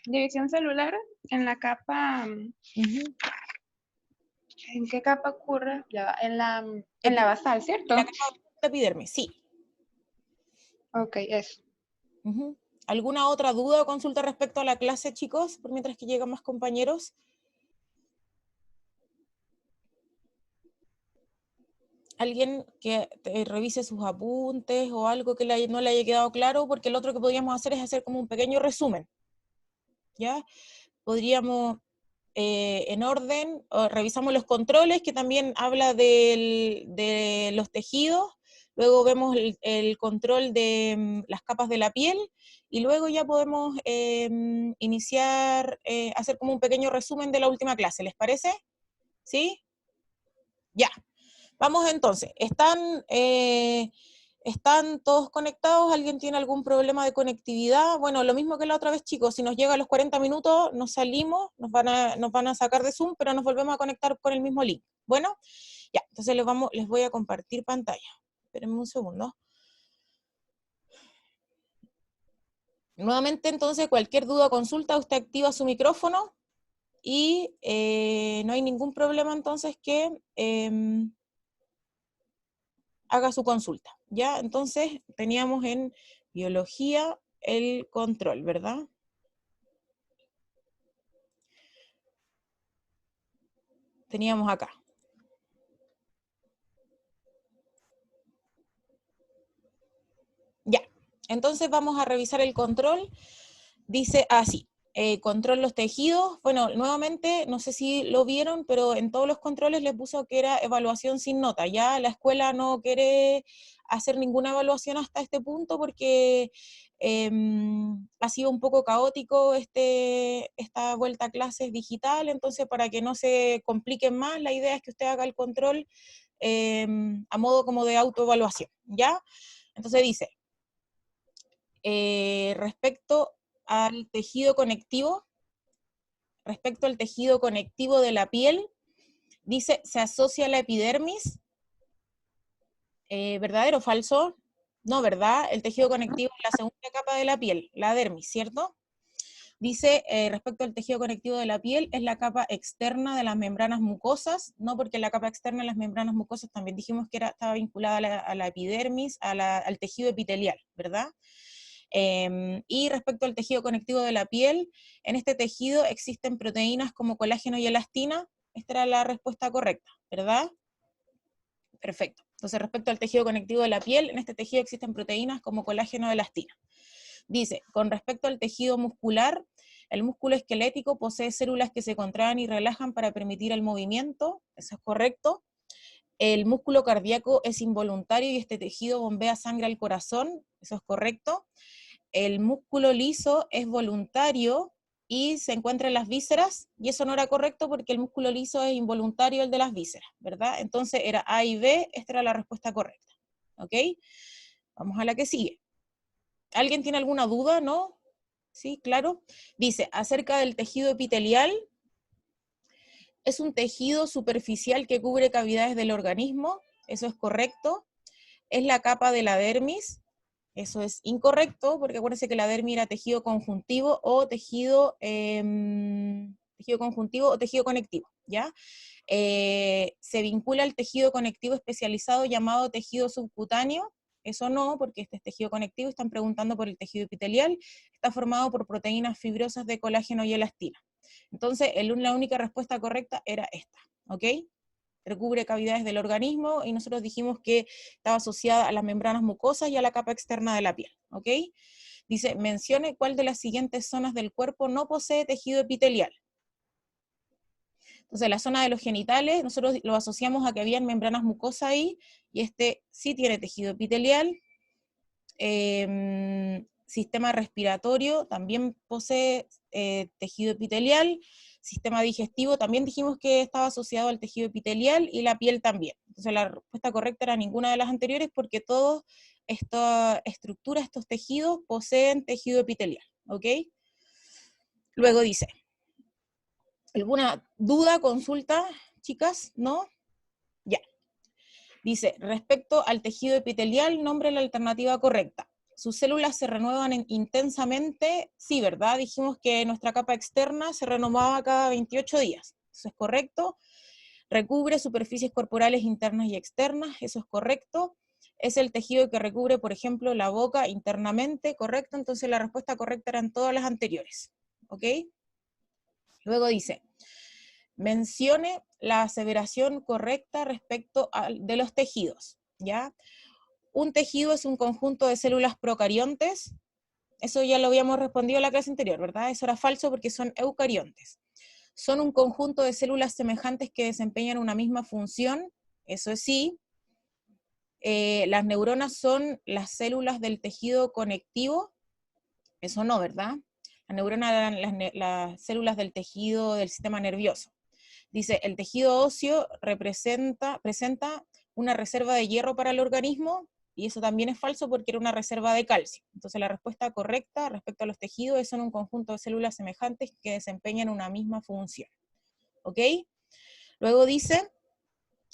División celular en la capa, ¿en qué capa ocurre? Ya va, en la basal, ¿cierto? La capa de epidermis, sí. Ok, eso. ¿Alguna otra duda o consulta respecto a la clase, chicos? Por mientras que llegan más compañeros. Alguien que revise sus apuntes o algo que no le haya quedado claro, porque lo otro que podríamos hacer es hacer como un pequeño resumen, ¿ya? Podríamos, en orden, revisamos los controles, que también habla de los tejidos, luego vemos el control de las capas de la piel, y luego ya podemos iniciar, hacer como un pequeño resumen de la última clase, ¿les parece? ¿Sí? Ya. Vamos entonces, ¿están todos conectados? ¿Alguien tiene algún problema de conectividad? Bueno, lo mismo que la otra vez, chicos, si nos llega a los 40 minutos, nos salimos, nos van a sacar de Zoom, pero nos volvemos a conectar con el mismo link. Bueno, ya, entonces les voy a compartir pantalla. Espérenme un segundo. Nuevamente, entonces, cualquier duda o consulta, usted activa su micrófono y no hay ningún problema, entonces, que haga su consulta, ¿ya? Entonces, teníamos en biología el control, ¿verdad? Teníamos acá. Ya, entonces vamos a revisar el control. Dice así, control los tejidos. Bueno, nuevamente, no sé si lo vieron, pero en todos los controles les puso que era evaluación sin nota. Ya la escuela no quiere hacer ninguna evaluación hasta este punto porque ha sido un poco caótico esta vuelta a clases digital, entonces para que no se compliquen más, la idea es que usted haga el control a modo como de autoevaluación, ¿ya? Entonces dice, respecto al tejido conectivo de la piel, dice, se asocia a la epidermis, ¿verdadero o falso? No, ¿verdad? El tejido conectivo es la segunda capa de la piel, la dermis, ¿cierto? Dice, respecto al tejido conectivo de la piel, es la capa externa de las membranas mucosas, no, porque la capa externa de las membranas mucosas también dijimos que estaba vinculada a la epidermis, al tejido epitelial, ¿verdad? Y respecto al tejido conectivo de la piel, en este tejido existen proteínas como colágeno y elastina. Esta era la respuesta correcta, ¿verdad? Perfecto. Entonces, respecto al tejido conectivo de la piel, en este tejido existen proteínas como colágeno y elastina. Dice, con respecto al tejido muscular, el músculo esquelético posee células que se contraen y relajan para permitir el movimiento. Eso es correcto. El músculo cardíaco es involuntario y este tejido bombea sangre al corazón. Eso es correcto. El músculo liso es voluntario y se encuentra en las vísceras, y eso no era correcto porque el músculo liso es involuntario, el de las vísceras, ¿verdad? Entonces era A y B, esta era la respuesta correcta, ¿ok? Vamos a la que sigue. ¿Alguien tiene alguna duda, no? Sí, claro. Dice, acerca del tejido epitelial, es un tejido superficial que cubre cavidades del organismo, eso es correcto. Es la capa de la dermis, eso es incorrecto, porque acuérdense que la dermis era tejido conjuntivo o tejido conjuntivo o tejido conectivo, ¿ya? Se vincula al tejido conectivo especializado llamado tejido subcutáneo. Eso no, porque este es tejido conectivo, están preguntando por el tejido epitelial, está formado por proteínas fibrosas de colágeno y elastina. Entonces, la única respuesta correcta era esta, ¿ok? Recubre cavidades del organismo y nosotros dijimos que estaba asociada a las membranas mucosas y a la capa externa de la piel, ¿ok? Dice, mencione cuál de las siguientes zonas del cuerpo no posee tejido epitelial. Entonces, la zona de los genitales, nosotros lo asociamos a que habían membranas mucosas ahí, y este sí tiene tejido epitelial. Sistema respiratorio también posee tejido epitelial. Sistema digestivo también dijimos que estaba asociado al tejido epitelial, y la piel también. Entonces la respuesta correcta era ninguna de las anteriores, porque todas estas estructuras, estos tejidos, poseen tejido epitelial, ¿ok? Luego dice, ¿alguna duda, consulta, chicas? ¿No? Ya. Dice, respecto al tejido epitelial, nombre la alternativa correcta. sus células se renuevan intensamente, sí, ¿verdad? Dijimos que nuestra capa externa se renovaba cada 28 días, eso es correcto. Recubre superficies corporales internas y externas, eso es correcto. Es el tejido que recubre, por ejemplo, la boca internamente, correcto. Entonces la respuesta correcta eran todas las anteriores, ¿ok? Luego dice, mencione la aseveración correcta respecto de los tejidos, ¿ya? Un tejido es un conjunto de células procariontes, eso ya lo habíamos respondido en la clase anterior, ¿verdad? Eso era falso porque son eucariontes. Son un conjunto de células semejantes que desempeñan una misma función, eso es sí. Las neuronas son las células del tejido conectivo, eso no, ¿verdad? Las neuronas eran las células del tejido del sistema nervioso. Dice, el tejido óseo presenta una reserva de hierro para el organismo, y eso también es falso porque era una reserva de calcio. Entonces la respuesta correcta respecto a los tejidos es son un conjunto de células semejantes que desempeñan una misma función. ¿Ok? Luego dice,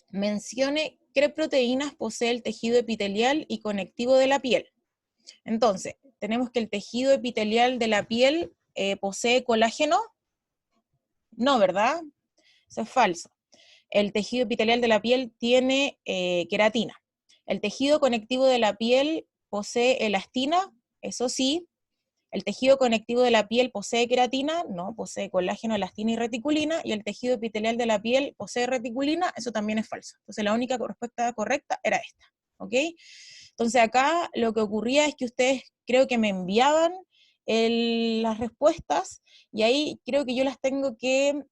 mencione qué proteínas posee el tejido epitelial y conectivo de la piel. Entonces, tenemos que el tejido epitelial de la piel posee colágeno. No, ¿verdad? Eso es falso. El tejido epitelial de la piel tiene queratina. El tejido conectivo de la piel posee elastina, eso sí. El tejido conectivo de la piel posee queratina, no, posee colágeno, elastina y reticulina, y el tejido epitelial de la piel posee reticulina, eso también es falso. Entonces la única respuesta correcta era esta, ¿ok? Entonces acá lo que ocurría es que ustedes creo que me enviaban las respuestas, y ahí creo que yo las tengo que,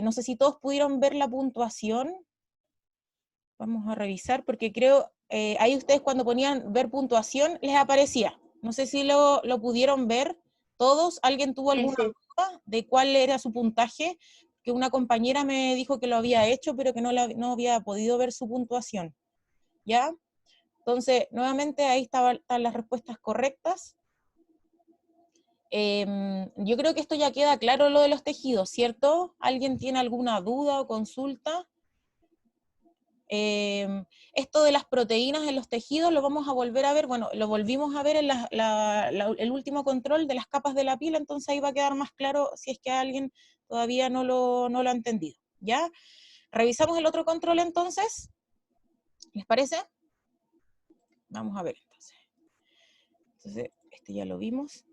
no sé si todos pudieron ver la puntuación, vamos a revisar, porque creo, ahí ustedes cuando ponían ver puntuación, les aparecía. No sé si lo pudieron ver todos. ¿Alguien tuvo Sí, alguna sí. duda de cuál era su puntaje? Que una compañera me dijo que lo había hecho, pero que no había podido ver su puntuación. ¿Ya? Entonces, nuevamente ahí están las respuestas correctas. Yo creo que esto ya queda claro lo de los tejidos, ¿cierto? ¿Alguien tiene alguna duda o consulta? Esto de las proteínas en los tejidos lo vamos a volver a ver, bueno, lo volvimos a ver en el último control de las capas de la piel, entonces ahí va a quedar más claro si es que alguien todavía no lo ha entendido, ¿ya? ¿Revisamos el otro control entonces? ¿Les parece? Vamos a ver entonces. Entonces, este ya lo vimos.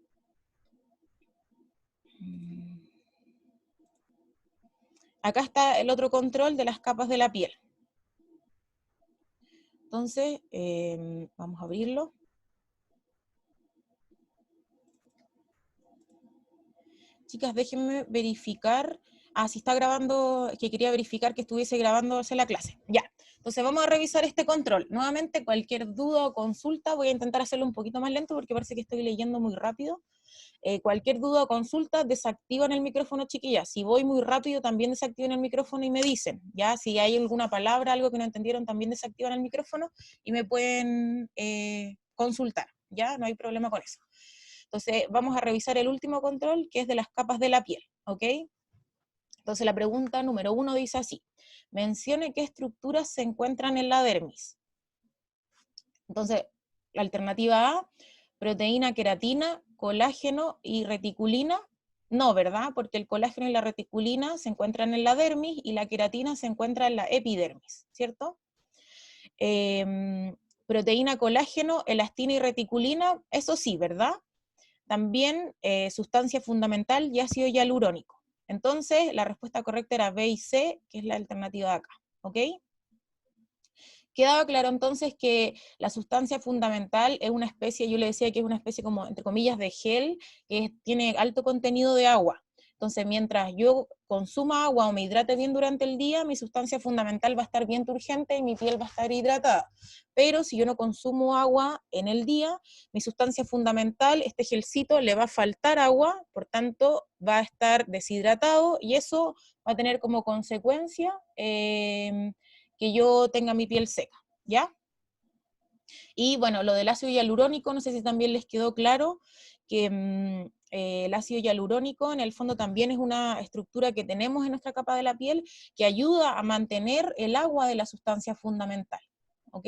Acá está el otro control de las capas de la piel. Entonces, vamos a abrirlo. Chicas, déjenme verificar. Ah, si está grabando, que quería verificar que estuviese grabándose la clase. Ya, entonces vamos a revisar este control. Nuevamente, cualquier duda o consulta, voy a intentar hacerlo un poquito más lento porque parece que estoy leyendo muy rápido. Cualquier duda o consulta, desactivan el micrófono, chiquillas. Si voy muy rápido, también desactivan el micrófono y me dicen, ¿ya? Si hay alguna palabra, algo que no entendieron, también desactivan el micrófono y me pueden consultar, ¿ya? No hay problema con eso. Entonces, vamos a revisar el último control, que es de las capas de la piel, ¿ok? Entonces, la pregunta número 1 dice así, mencione qué estructuras se encuentran en la dermis. Entonces, la alternativa A, proteína queratina, colágeno y reticulina, no, ¿verdad? Porque el colágeno y la reticulina se encuentran en la dermis y la queratina se encuentra en la epidermis, ¿cierto? Proteína, colágeno, elastina y reticulina, eso sí, ¿verdad? También sustancia fundamental y ácido hialurónico. Entonces, la respuesta correcta era B y C, que es la alternativa de acá, ¿ok? Quedaba claro entonces que la sustancia fundamental es una especie, yo le decía que es una especie como, entre comillas, de gel, que tiene alto contenido de agua. Entonces, mientras yo consuma agua o me hidrate bien durante el día, mi sustancia fundamental va a estar bien turgente y mi piel va a estar hidratada. Pero si yo no consumo agua en el día, mi sustancia fundamental, este gelcito, le va a faltar agua, por tanto, va a estar deshidratado y eso va a tener como consecuencia que yo tenga mi piel seca, ¿ya? Y bueno, lo del ácido hialurónico, no sé si también les quedó claro, que el ácido hialurónico en el fondo también es una estructura que tenemos en nuestra capa de la piel que ayuda a mantener el agua de la sustancia fundamental, ¿ok?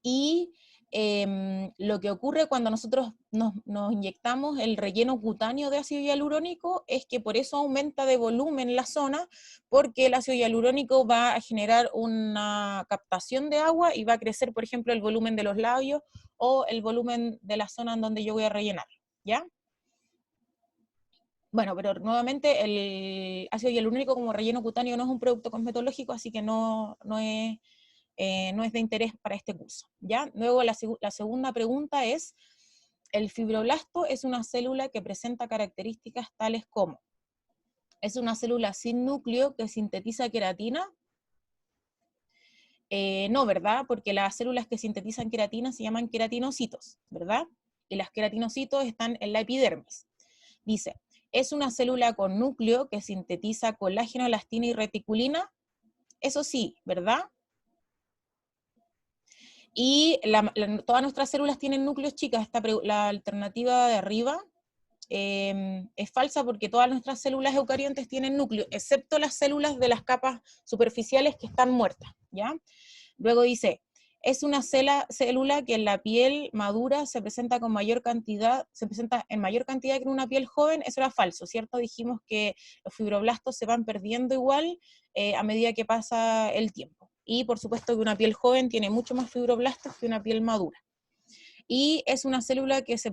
Y lo que ocurre cuando nosotros nos inyectamos el relleno cutáneo de ácido hialurónico es que por eso aumenta de volumen la zona, porque el ácido hialurónico va a generar una captación de agua y va a crecer, por ejemplo, el volumen de los labios o el volumen de la zona en donde yo voy a rellenar, ¿ya? Bueno, pero nuevamente el ácido hialurónico como relleno cutáneo no es un producto cosmetológico, así que no es de interés para este curso, ¿ya? Luego la segunda pregunta es, ¿el fibroblasto es una célula que presenta características tales como? ¿Es una célula sin núcleo que sintetiza queratina? No, ¿verdad? Porque las células que sintetizan queratina se llaman queratinocitos, ¿verdad? Y las queratinocitos están en la epidermis. Dice, ¿es una célula con núcleo que sintetiza colágeno, elastina y reticulina? Eso sí, ¿verdad? Y todas nuestras células tienen núcleos, chicas. La alternativa de arriba es falsa porque todas nuestras células eucariontes tienen núcleo, excepto las células de las capas superficiales que están muertas, ¿ya? Luego dice, es una célula que en la piel madura se presenta en mayor cantidad que en una piel joven. Eso era falso, ¿cierto? Dijimos que los fibroblastos se van perdiendo igual a medida que pasa el tiempo. Y por supuesto que una piel joven tiene mucho más fibroblastos que una piel madura. Y es una célula que se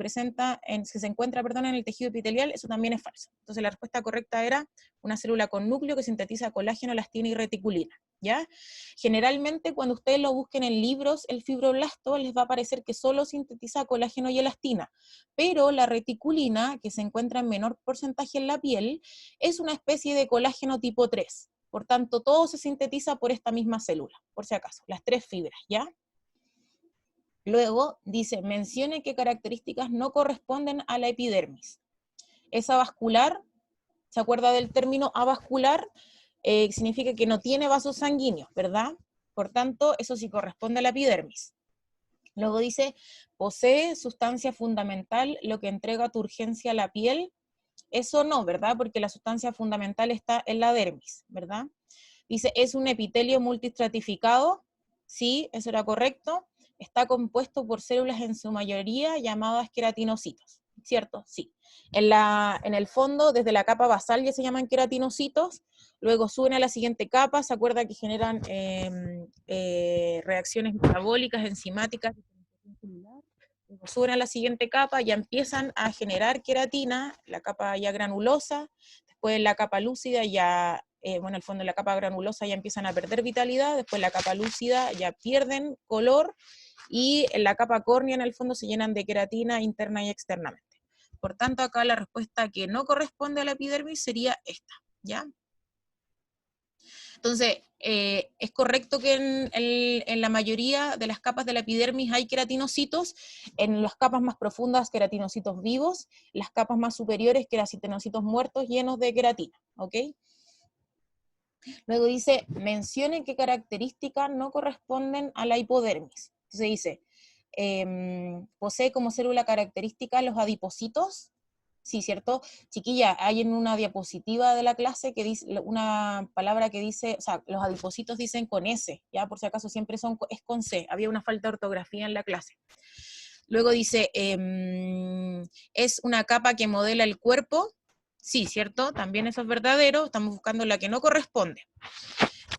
encuentra en el tejido epitelial. Eso también es falso. Entonces la respuesta correcta era una célula con núcleo que sintetiza colágeno, elastina y reticulina, ¿ya? Generalmente cuando ustedes lo busquen en libros, el fibroblasto les va a parecer que solo sintetiza colágeno y elastina, pero la reticulina, que se encuentra en menor porcentaje en la piel, es una especie de colágeno tipo 3. Por tanto, todo se sintetiza por esta misma célula, por si acaso, las 3 fibras, ¿ya? Luego dice, mencione qué características no corresponden a la epidermis. Es avascular, ¿se acuerda del término avascular? Significa que no tiene vasos sanguíneos, ¿verdad? Por tanto, eso sí corresponde a la epidermis. Luego dice, posee sustancia fundamental, lo que entrega turgencia a la piel. Eso no, ¿verdad? Porque la sustancia fundamental está en la dermis, ¿verdad? Dice, es un epitelio multistratificado. Sí, eso era correcto. Está compuesto por células en su mayoría llamadas queratinocitos, ¿cierto? Sí. En el fondo, desde la capa basal ya se llaman queratinocitos, luego suben a la siguiente capa, se acuerda que generan reacciones metabólicas, enzimáticas, luego suben a la siguiente capa, ya empiezan a generar queratina, la capa ya granulosa, después en la capa lúcida ya, bueno, el fondo de la capa granulosa ya empiezan a perder vitalidad, después la capa lúcida ya pierden color, y en la capa córnea en el fondo se llenan de queratina interna y externamente. Por tanto, acá la respuesta que no corresponde a la epidermis sería esta, ¿ya? Entonces, es correcto que en la mayoría de las capas de la epidermis hay queratinocitos, en las capas más profundas queratinocitos vivos, las capas más superiores queratinocitos muertos llenos de queratina, ¿ok? Luego dice, mencione qué características no corresponden a la hipodermis. Entonces dice, posee como célula característica los adipocitos. Sí, ¿cierto? Chiquilla, hay en una diapositiva de la clase que dice una palabra que dice, o sea, los adipocitos dicen con S, ya por si acaso siempre es con C, había una falta de ortografía en la clase. Luego dice, es una capa que modela el cuerpo. Sí, ¿cierto? También eso es verdadero, estamos buscando la que no corresponde.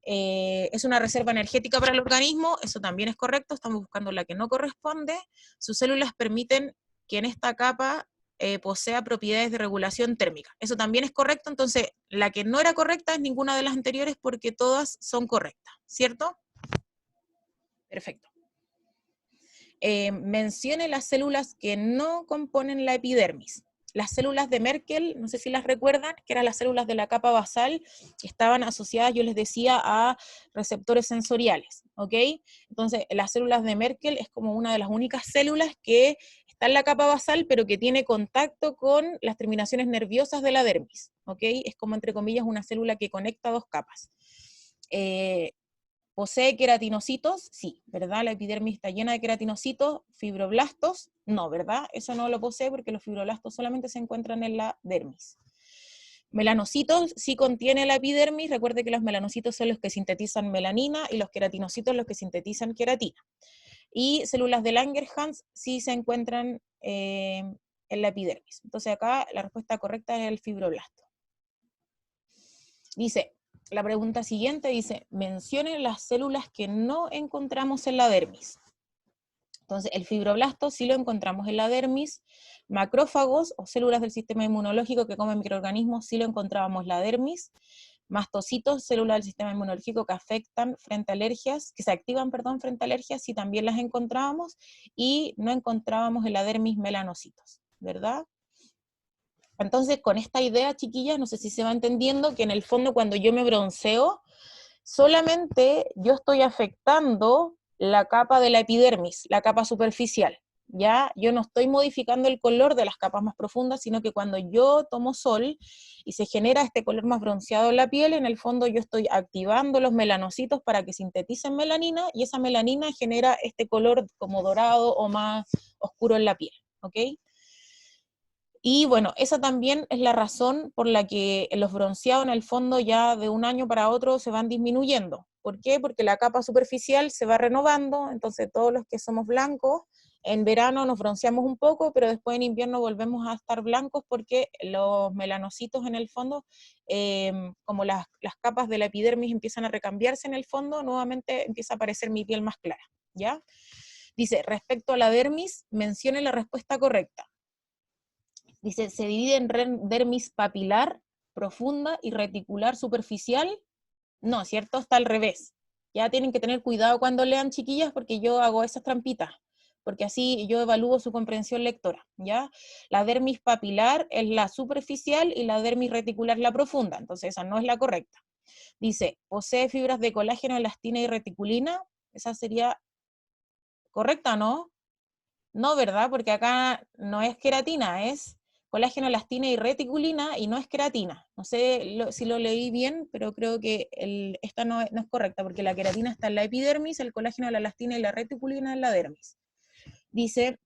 Es una reserva energética para el organismo, eso también es correcto, estamos buscando la que no corresponde. Sus células permiten que en esta capa posea propiedades de regulación térmica. Eso también es correcto, entonces la que no era correcta es ninguna de las anteriores porque todas son correctas, ¿cierto? Perfecto. Mencione las células que no componen la epidermis. Las células de Merkel, no sé si las recuerdan, que eran las células de la capa basal, que estaban asociadas, yo les decía, a receptores sensoriales, ¿ok? Entonces, las células de Merkel es como una de las únicas células que está en la capa basal, pero que tiene contacto con las terminaciones nerviosas de la dermis, ¿ok? Es como, entre comillas, una célula que conecta dos capas. ¿Posee queratinocitos? Sí, ¿verdad? La epidermis está llena de queratinocitos. ¿Fibroblastos? No, ¿verdad? Eso no lo posee porque los fibroblastos solamente se encuentran en la dermis. Melanocitos sí contiene la epidermis. Recuerde que los melanocitos son los que sintetizan melanina y los queratinocitos los que sintetizan queratina. y células de Langerhans sí se encuentran en la epidermis. Entonces acá la respuesta correcta es el fibroblasto. Dice, la pregunta siguiente dice, mencione las células que no encontramos en la dermis. Entonces, el fibroblasto sí lo encontramos en la dermis, macrófagos o células del sistema inmunológico que comen microorganismos sí lo encontrábamos en la dermis, mastocitos, células del sistema inmunológico que afectan frente a alergias, que se activan, perdón, frente a alergias, sí también las encontrábamos, y no encontrábamos en la dermis melanocitos, ¿verdad? Entonces, con esta idea, chiquillas, no sé si se va entendiendo que en el fondo cuando yo me bronceo, solamente yo estoy afectando la capa de la epidermis, la capa superficial, ¿ya? Yo no estoy modificando el color de las capas más profundas, sino que cuando yo tomo sol y se genera este color más bronceado en la piel, en el fondo yo estoy activando los melanocitos para que sinteticen melanina, y esa melanina genera este color como dorado o más oscuro en la piel, ¿ok? Y bueno, esa también es la razón por la que los bronceados en el fondo ya de un año para otro se van disminuyendo. ¿Por qué? Porque la capa superficial se va renovando, entonces todos los que somos blancos, en verano nos bronceamos un poco, pero después en invierno volvemos a estar blancos porque los melanocitos en el fondo, como las capas de la epidermis empiezan a recambiarse en el fondo, nuevamente empieza a aparecer mi piel más clara, ¿ya? Dice, respecto a la dermis, mencione la respuesta correcta. Dice, se divide en dermis papilar, profunda y reticular superficial. No, ¿cierto? Está al revés. Ya tienen que tener cuidado cuando lean, chiquillas, porque yo hago esas trampitas, porque así yo evalúo su comprensión lectora, ¿ya? La dermis papilar es la superficial y la dermis reticular la profunda, entonces esa no es la correcta. Dice, posee fibras de colágeno, elastina y reticulina, esa sería correcta, ¿no? No, ¿verdad? Porque acá no es queratina, es colágeno, elastina y reticulina, y no es queratina. No sé si lo leí bien, pero creo que esta no es correcta, porque la queratina está en la epidermis, el colágeno, la elastina y la reticulina en la dermis. Dice,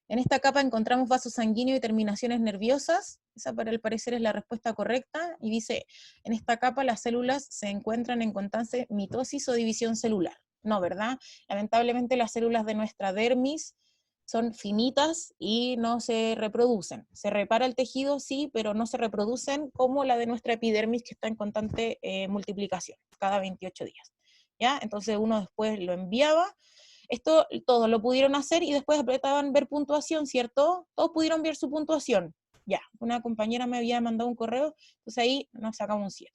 en esta capa encontramos vasos sanguíneos y terminaciones nerviosas, esa para el parecer es la respuesta correcta, y dice, en esta capa las células se encuentran en constante mitosis o división celular. No, ¿verdad? Lamentablemente las células de nuestra dermis son finitas y no se reproducen. Se repara el tejido, sí, pero no se reproducen como la de nuestra epidermis, que está en constante multiplicación, cada 28 días. ¿Ya? Entonces uno después lo enviaba. Esto todos lo pudieron hacer y después apretaban ver puntuación, ¿cierto? Todos pudieron ver su puntuación. Ya, una compañera me había mandado un correo, entonces ahí nos sacamos un 7.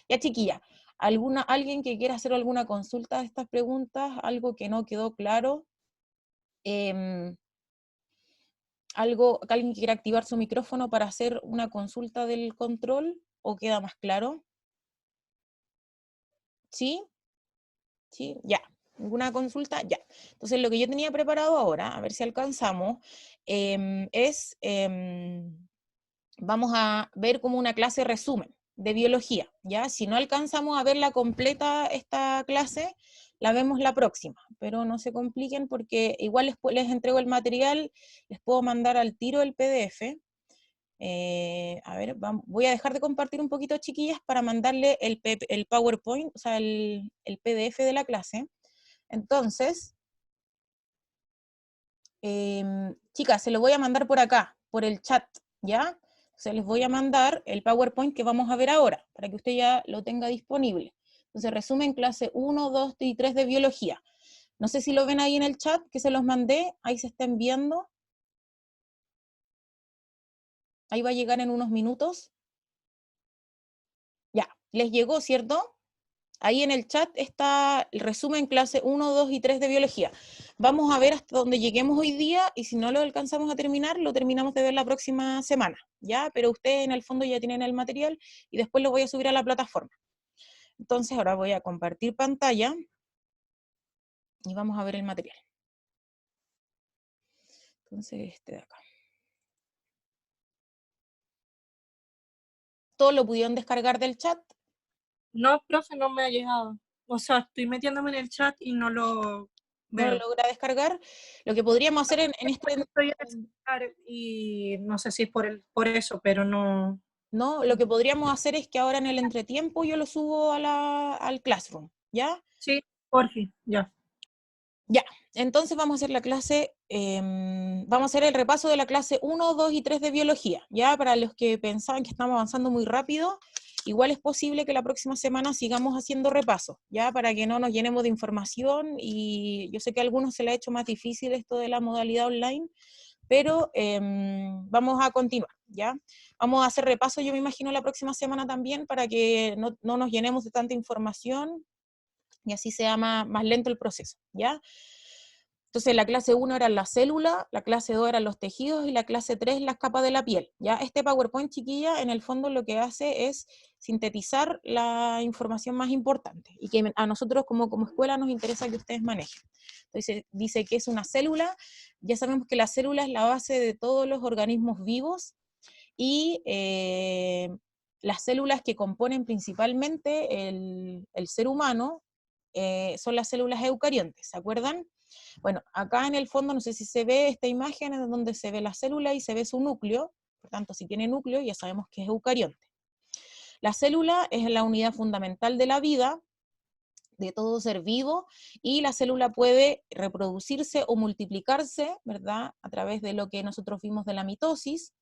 Ya, chiquilla, ¿alguien que quiera hacer alguna consulta de estas preguntas? ¿Algo que no quedó claro? ¿Alguien que quiera activar su micrófono para hacer una consulta del control? ¿O queda más claro? ¿Sí? ¿Sí? Ya. ¿Alguna consulta? Ya. Entonces lo que yo tenía preparado ahora, a ver si alcanzamos, vamos a ver como una clase resumen de biología, ¿ya? Si no alcanzamos a verla completa esta clase, la vemos la próxima, pero no se compliquen porque igual les entrego el material, les puedo mandar al tiro el PDF. A ver, voy a dejar de compartir un poquito, chiquillas, para mandarle el PowerPoint, o sea, el PDF de la clase. Entonces, chicas, se lo voy a mandar por acá, por el chat, ¿ya? Se les voy a mandar el PowerPoint que vamos a ver ahora, para que usted ya lo tenga disponible. Entonces, resumen clase 1, 2 y 3 de biología. No sé si lo ven ahí en el chat, que se los mandé, ahí se está enviando. Ahí va a llegar en unos minutos. Ya, les llegó, ¿cierto? Ahí en el chat está el resumen clase 1, 2 y 3 de biología. Vamos a ver hasta donde lleguemos hoy día y si no lo alcanzamos a terminar, lo terminamos de ver la próxima semana, ¿ya? Pero ustedes en el fondo ya tienen el material y después lo voy a subir a la plataforma. Entonces ahora voy a compartir pantalla y vamos a ver el material. Entonces este de acá. ¿Todos lo pudieron descargar del chat? No, profe, no me ha llegado. O sea, estoy metiéndome en el chat y no lo ¿No veo. lo logra descargar? Lo que podríamos hacer en este... Estoy en descargar y no sé si es por eso, pero no... No, lo que podríamos hacer es que ahora en el entretiempo yo lo subo al Classroom, ¿ya? Sí, por fin, ya. Ya, entonces vamos a hacer la clase, vamos a hacer el repaso de la clase 1, 2 y 3 de biología, ya para los que pensaban que estamos avanzando muy rápido, igual es posible que la próxima semana sigamos haciendo repasos, ya para que no nos llenemos de información, y yo sé que a algunos se les ha hecho más difícil esto de la modalidad online, pero vamos a continuar, ¿ya? Vamos a hacer repaso, yo me imagino, la próxima semana también, para que no nos llenemos de tanta información, y así sea más lento el proceso, ¿ya? Entonces la clase 1 era la célula, la clase 2 eran los tejidos, y la clase 3 las capas de la piel, ¿ya? Este PowerPoint, chiquilla, en el fondo lo que hace es sintetizar la información más importante, y que a nosotros como escuela nos interesa que ustedes manejen. Entonces dice que es una célula, ya sabemos que la célula es la base de todos los organismos vivos, y las células que componen principalmente el ser humano son las células eucariontes, ¿se acuerdan? Bueno, acá en el fondo, no sé si se ve esta imagen en donde se ve la célula y se ve su núcleo, por tanto, si tiene núcleo ya sabemos que es eucarionte. La célula es la unidad fundamental de la vida, de todo ser vivo, y la célula puede reproducirse o multiplicarse, ¿verdad?, a través de lo que nosotros vimos de la mitosis.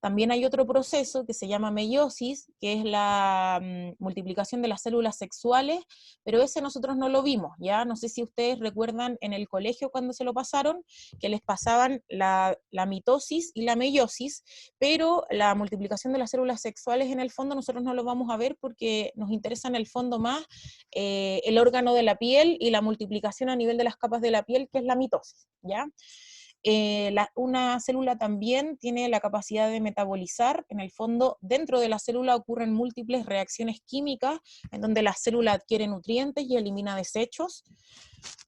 También hay otro proceso que se llama meiosis, que es la multiplicación de las células sexuales, pero ese nosotros no lo vimos, ¿ya? No sé si ustedes recuerdan en el colegio cuando se lo pasaron, que les pasaban la mitosis y la meiosis, pero la multiplicación de las células sexuales en el fondo nosotros no lo vamos a ver porque nos interesa en el fondo más el órgano de la piel y la multiplicación a nivel de las capas de la piel, que es la mitosis, ¿ya? Una célula también tiene la capacidad de metabolizar. En el fondo, dentro de la célula ocurren múltiples reacciones químicas, en donde la célula adquiere nutrientes y elimina desechos,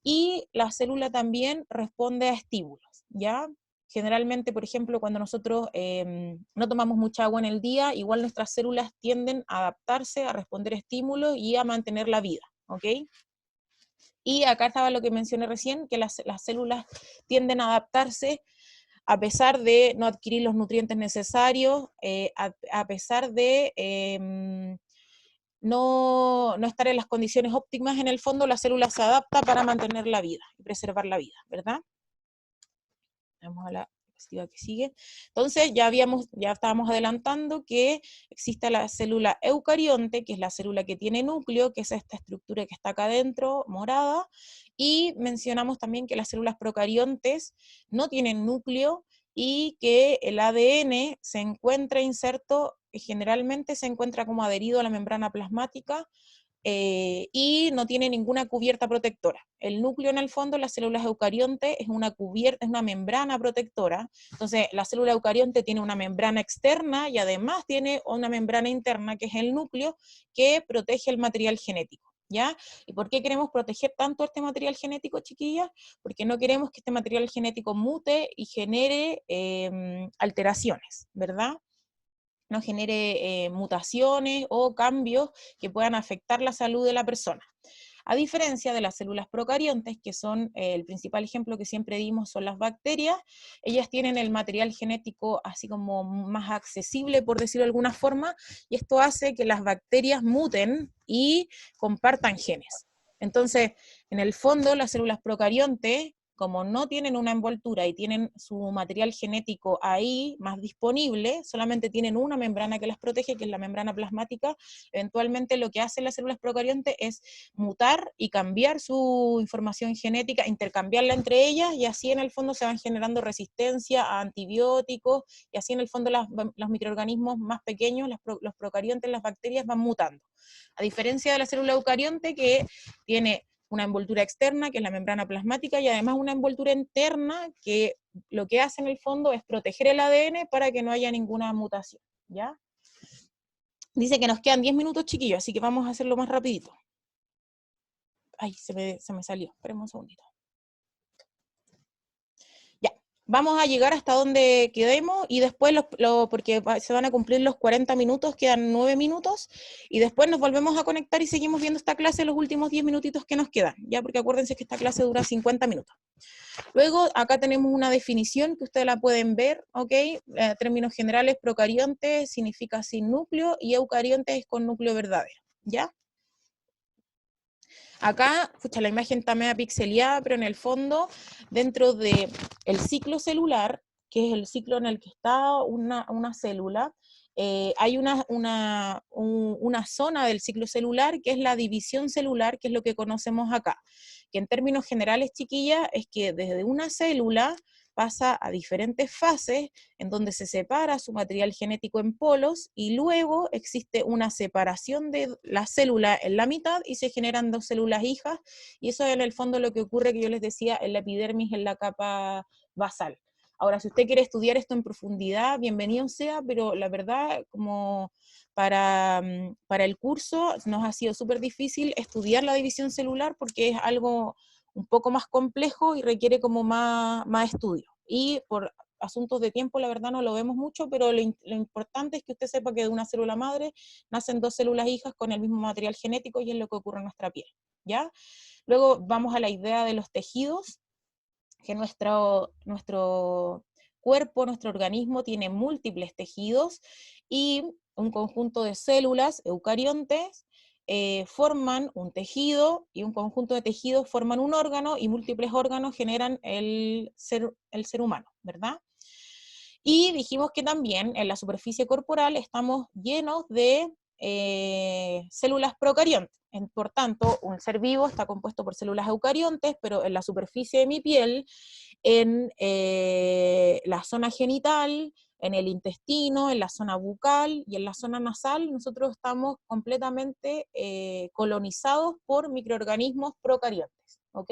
y la célula también responde a estímulos, ¿ya? Generalmente, por ejemplo, cuando nosotros no tomamos mucha agua en el día, igual nuestras células tienden a adaptarse, a responder a estímulos y a mantener la vida, ¿ok? Y acá estaba lo que mencioné recién, que las células tienden a adaptarse a pesar de no adquirir los nutrientes necesarios, a pesar de no estar en las condiciones óptimas. En el fondo, la célula se adapta para mantener la vida y preservar la vida, ¿verdad? Vamos a la diapositiva que sigue. Entonces ya estábamos adelantando que existe la célula eucarionte, que es la célula que tiene núcleo, que es esta estructura que está acá adentro, morada, y mencionamos también que las células procariontes no tienen núcleo, y que el ADN se encuentra inserto, generalmente se encuentra como adherido a la membrana plasmática, y no tiene ninguna cubierta protectora. El núcleo, en el fondo, las células eucarionte es una cubierta, es una membrana protectora. Entonces la célula eucarionte tiene una membrana externa y además tiene una membrana interna, que es el núcleo, que protege el material genético, ¿ya? ¿Y por qué queremos proteger tanto este material genético, chiquillas? Porque no queremos que este material genético mute y genere alteraciones, ¿verdad? No genere mutaciones o cambios que puedan afectar la salud de la persona. A diferencia de las células procariontes, que son el principal ejemplo que siempre dimos, son las bacterias, ellas tienen el material genético así como más accesible, por decirlo de alguna forma, y esto hace que las bacterias muten y compartan genes. Entonces, en el fondo, las células procariontes, como no tienen una envoltura y tienen su material genético ahí más disponible, solamente tienen una membrana que las protege, que es la membrana plasmática, eventualmente lo que hacen las células procariontes es mutar y cambiar su información genética, intercambiarla entre ellas, y así en el fondo se van generando resistencia a antibióticos, y así en el fondo los microorganismos más pequeños, los procariontes, las bacterias, van mutando. A diferencia de la célula eucarionte, que tiene una envoltura externa, que es la membrana plasmática, y además una envoltura interna, que lo que hace en el fondo es proteger el ADN para que no haya ninguna mutación, ¿ya? Dice que nos quedan 10 minutos, chiquillos, así que vamos a hacerlo más rapidito. Ay, se me salió, esperemos un segundito. Ya, vamos a llegar hasta donde quedemos, y después, porque se van a cumplir los 40 minutos, quedan 9 minutos, y después nos volvemos a conectar y seguimos viendo esta clase los últimos 10 minutitos que nos quedan, ya, porque acuérdense que esta clase dura 50 minutos. Luego, acá tenemos una definición que ustedes la pueden ver, ¿ok? Términos generales: procarionte significa sin núcleo, y eucarionte es con núcleo verdadero, ¿ya? Acá, pucha, la imagen está media pixeleada, pero en el fondo, dentro del ciclo celular, que es el ciclo en el que está una célula, hay una zona del ciclo celular que es la división celular, que es lo que conocemos acá. Que en términos generales, chiquillas, es que desde una célula pasa a diferentes fases en donde se separa su material genético en polos y luego existe una separación de la célula en la mitad y se generan dos células hijas, y eso es en el fondo lo que ocurre, que yo les decía, en la epidermis, en la capa basal. Ahora, si usted quiere estudiar esto en profundidad, bienvenido sea, pero la verdad, como para el curso, nos ha sido súper difícil estudiar la división celular porque es algo un poco más complejo y requiere como más estudio. Y por asuntos de tiempo, la verdad no lo vemos mucho, pero lo importante es que usted sepa que de una célula madre nacen dos células hijas con el mismo material genético y es lo que ocurre en nuestra piel, ¿ya? Luego vamos a la idea de los tejidos, que nuestro cuerpo, nuestro organismo tiene múltiples tejidos y un conjunto de células eucariontes forman un tejido, y un conjunto de tejidos forman un órgano, y múltiples órganos generan el ser humano, ¿verdad? Y dijimos que también en la superficie corporal estamos llenos de células procariontes. Por tanto, un ser vivo está compuesto por células eucariontes, pero en la superficie de mi piel, en la zona genital, en el intestino, en la zona bucal y en la zona nasal, nosotros estamos completamente colonizados por microorganismos procariontes, ¿ok?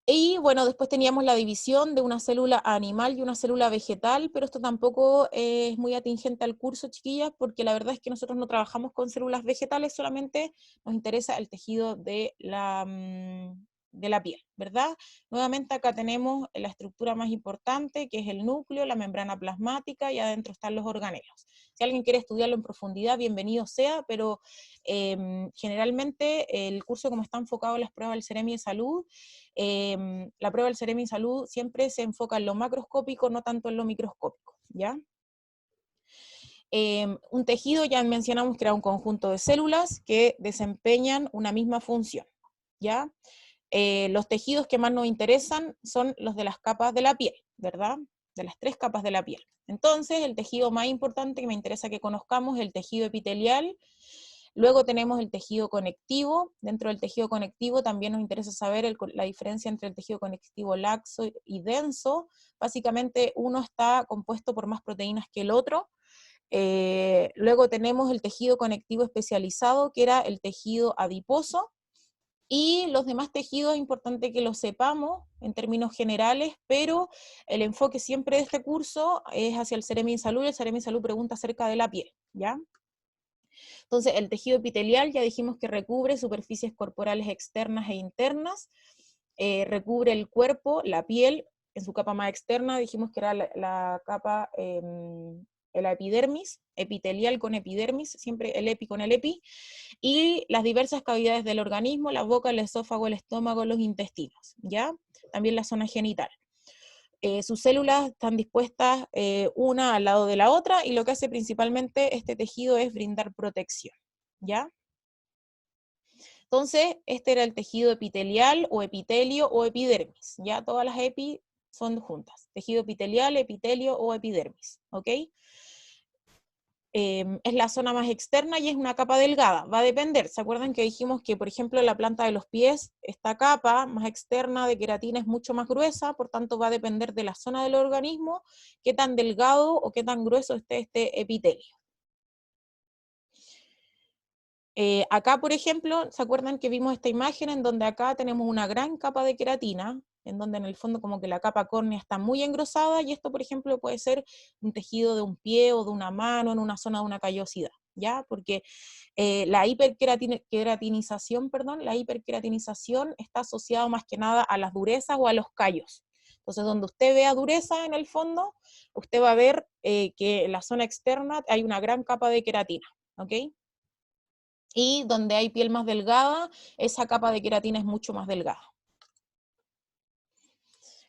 Y bueno, después teníamos la división de una célula animal y una célula vegetal, pero esto tampoco es muy atingente al curso, chiquillas, porque la verdad es que nosotros no trabajamos con células vegetales, solamente nos interesa el tejido de la piel, ¿verdad? Nuevamente acá tenemos la estructura más importante, que es el núcleo, la membrana plasmática, y adentro están los organelos. Si alguien quiere estudiarlo en profundidad, bienvenido sea, pero generalmente el curso, como está enfocado en las pruebas del Ceremi de Salud, la prueba del Ceremi de Salud siempre se enfoca en lo macroscópico, no tanto en lo microscópico, ¿ya? Un tejido, ya mencionamos que era un conjunto de células que desempeñan una misma función, ¿ya? Los tejidos que más nos interesan son los de las capas de la piel, ¿verdad? De las 3 capas de la piel. Entonces, el tejido más importante que me interesa que conozcamos es el tejido epitelial. Luego tenemos el tejido conectivo. Dentro del tejido conectivo también nos interesa saber la diferencia entre el tejido conectivo laxo y denso. Básicamente uno está compuesto por más proteínas que el otro. Luego tenemos el tejido conectivo especializado, que era el tejido adiposo. Y los demás tejidos es importante que los sepamos en términos generales, pero el enfoque siempre de este curso es hacia el Ceremi de Salud, y el Ceremi de Salud pregunta acerca de la piel, ¿ya? Entonces, el tejido epitelial ya dijimos que recubre superficies corporales externas e internas, recubre el cuerpo, la piel, en su capa más externa dijimos que era la capa, la epidermis, epitelial con epidermis, siempre el epi con el epi, y las diversas cavidades del organismo, la boca, el esófago, el estómago, los intestinos, ¿ya? También la zona genital. Sus células están dispuestas una al lado de la otra, y lo que hace principalmente este tejido es brindar protección, ¿ya? Entonces, este era el tejido epitelial o epitelio o epidermis, ¿ya? Todas las epi son juntas, tejido epitelial, epitelio o epidermis, ¿ok? Es la zona más externa y es una capa delgada, va a depender. ¿Se acuerdan que dijimos que, por ejemplo, en la planta de los pies, esta capa más externa de queratina es mucho más gruesa, por tanto va a depender de la zona del organismo, qué tan delgado o qué tan grueso esté este epitelio. Acá, por ejemplo, ¿se acuerdan que vimos esta imagen en donde acá tenemos una gran capa de queratina, en donde en el fondo como que la capa córnea está muy engrosada, y esto, por ejemplo, puede ser un tejido de un pie o de una mano en una zona de una callosidad, ¿ya? Porque la hiperqueratinización está asociada más que nada a las durezas o a los callos. Entonces, donde usted vea dureza en el fondo, usted va a ver que en la zona externa hay una gran capa de queratina, ¿ok? Y donde hay piel más delgada, esa capa de queratina es mucho más delgada.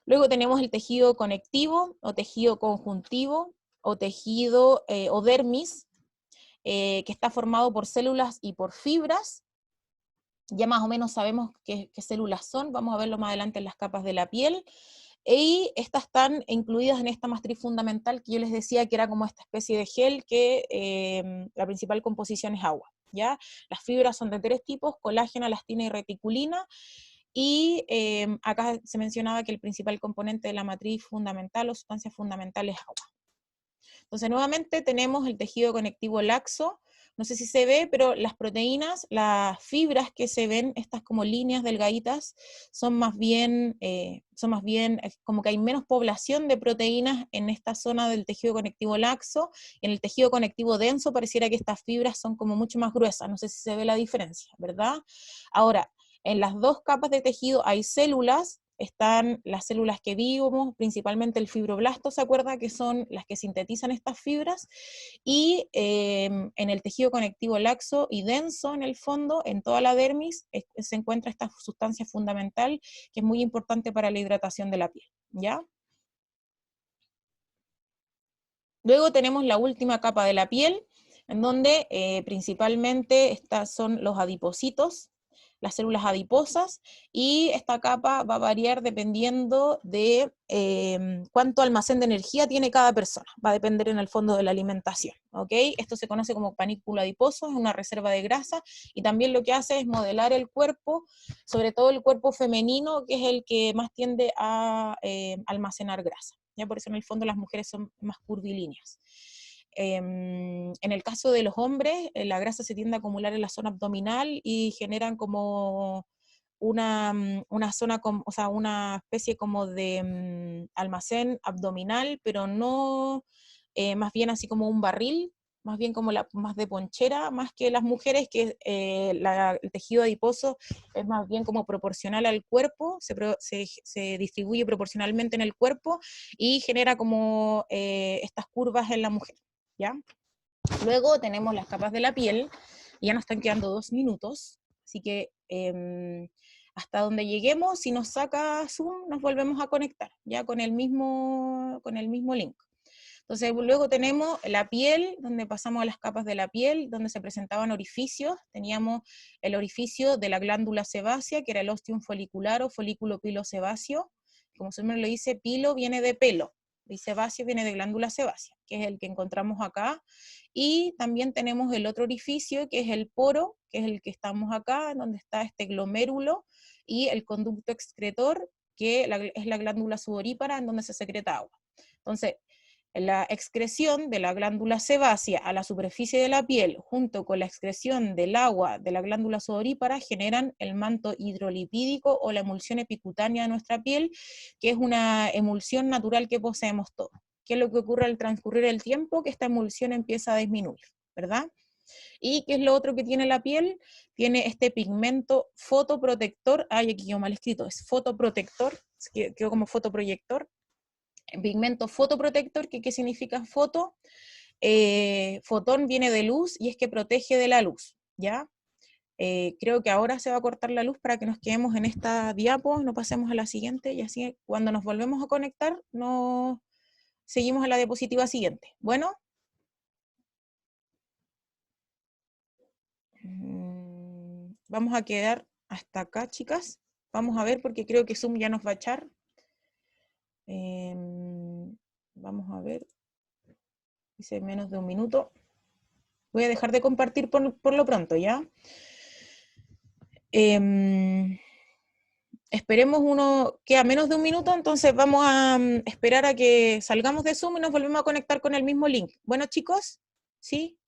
Luego tenemos el tejido conectivo, o tejido conjuntivo, o tejido o dermis. que está formado por células y por fibras. Ya más o menos sabemos qué células son, vamos a verlo más adelante en las capas de la piel, y estas están incluidas en esta matriz fundamental que yo les decía que era como esta especie de gel que la principal composición es agua, ¿ya? Las fibras son de 3 tipos, colágeno, elastina y reticulina, y acá se mencionaba que el principal componente de la matriz fundamental o sustancia fundamental es agua. Entonces, nuevamente tenemos el tejido conectivo laxo, no sé si se ve, pero las proteínas, las fibras que se ven, estas como líneas delgaditas, son más bien como que hay menos población de proteínas en esta zona del tejido conectivo laxo, y en el tejido conectivo denso pareciera que estas fibras son como mucho más gruesas, no sé si se ve la diferencia, ¿verdad? Ahora, en las 2 capas de tejido hay células, están las células que vimos, principalmente el fibroblasto, ¿se acuerda? Que son las que sintetizan estas fibras, y en el tejido conectivo laxo y denso, en el fondo, en toda la dermis, se encuentra esta sustancia fundamental, que es muy importante para la hidratación de la piel, ¿ya? Luego tenemos la última capa de la piel, en donde principalmente estas son los adipocitos, las células adiposas, y esta capa va a variar dependiendo de cuánto almacén de energía tiene cada persona, va a depender en el fondo de la alimentación, ¿ok? Esto se conoce como panículo adiposo, es una reserva de grasa, y también lo que hace es modelar el cuerpo, sobre todo el cuerpo femenino, que es el que más tiende a almacenar grasa, ¿ya? Por eso en el fondo las mujeres son más curvilíneas. En el caso de los hombres, la grasa se tiende a acumular en la zona abdominal y generan como una zona, o sea, una especie como de almacén abdominal, pero no más bien así como un barril, más bien como más de ponchera, más que las mujeres, que el tejido adiposo es más bien como proporcional al cuerpo, se distribuye proporcionalmente en el cuerpo y genera como estas curvas en la mujer, ¿ya? Luego tenemos las capas de la piel, y ya nos están quedando 2 minutos, así que hasta donde lleguemos, si nos saca Zoom, nos volvemos a conectar, ya con el mismo link. Entonces luego tenemos la piel, donde pasamos a las capas de la piel, donde se presentaban orificios. Teníamos el orificio de la glándula sebácea, que era el ostium folicular o folículo pilosebáceo. Como su nombre lo dice, pilo viene de pelo, y sebáceo viene de glándula sebácea, que es el que encontramos acá. Y también tenemos el otro orificio, que es el poro, que es el que estamos acá, donde está este glomérulo, y el conducto excretor, que es la glándula sudorípara, en donde se secreta agua. Entonces, la excreción de la glándula sebácea a la superficie de la piel, junto con la excreción del agua de la glándula sudorípara, generan el manto hidrolipídico o la emulsión epicutánea de nuestra piel, que es una emulsión natural que poseemos todos. ¿Qué es lo que ocurre al transcurrir el tiempo? Que esta emulsión empieza a disminuir, ¿verdad? ¿Y qué es lo otro que tiene la piel? Tiene este pigmento fotoprotector, aquí quedó mal escrito, es fotoprotector, quedó como fotoproyector, pigmento fotoprotector, que ¿qué significa foto? Fotón viene de luz, y es que protege de la luz, ¿ya? Creo que ahora se va a cortar la luz para que nos quedemos en esta diapo, no pasemos a la siguiente, y así cuando nos volvemos a conectar, seguimos a la diapositiva siguiente. Bueno. Vamos a quedar hasta acá, chicas. Vamos a ver, porque creo que Zoom ya nos va a echar. Vamos a ver. Dice menos de 1 minuto. Voy a dejar de compartir por lo pronto, ¿ya? Esperemos queda menos de 1 minuto, entonces vamos a esperar a que salgamos de Zoom y nos volvemos a conectar con el mismo link. Bueno, chicos, ¿sí?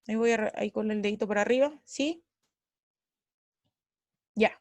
Ahí voy ahí con el dedito para arriba, ¿sí? Ya.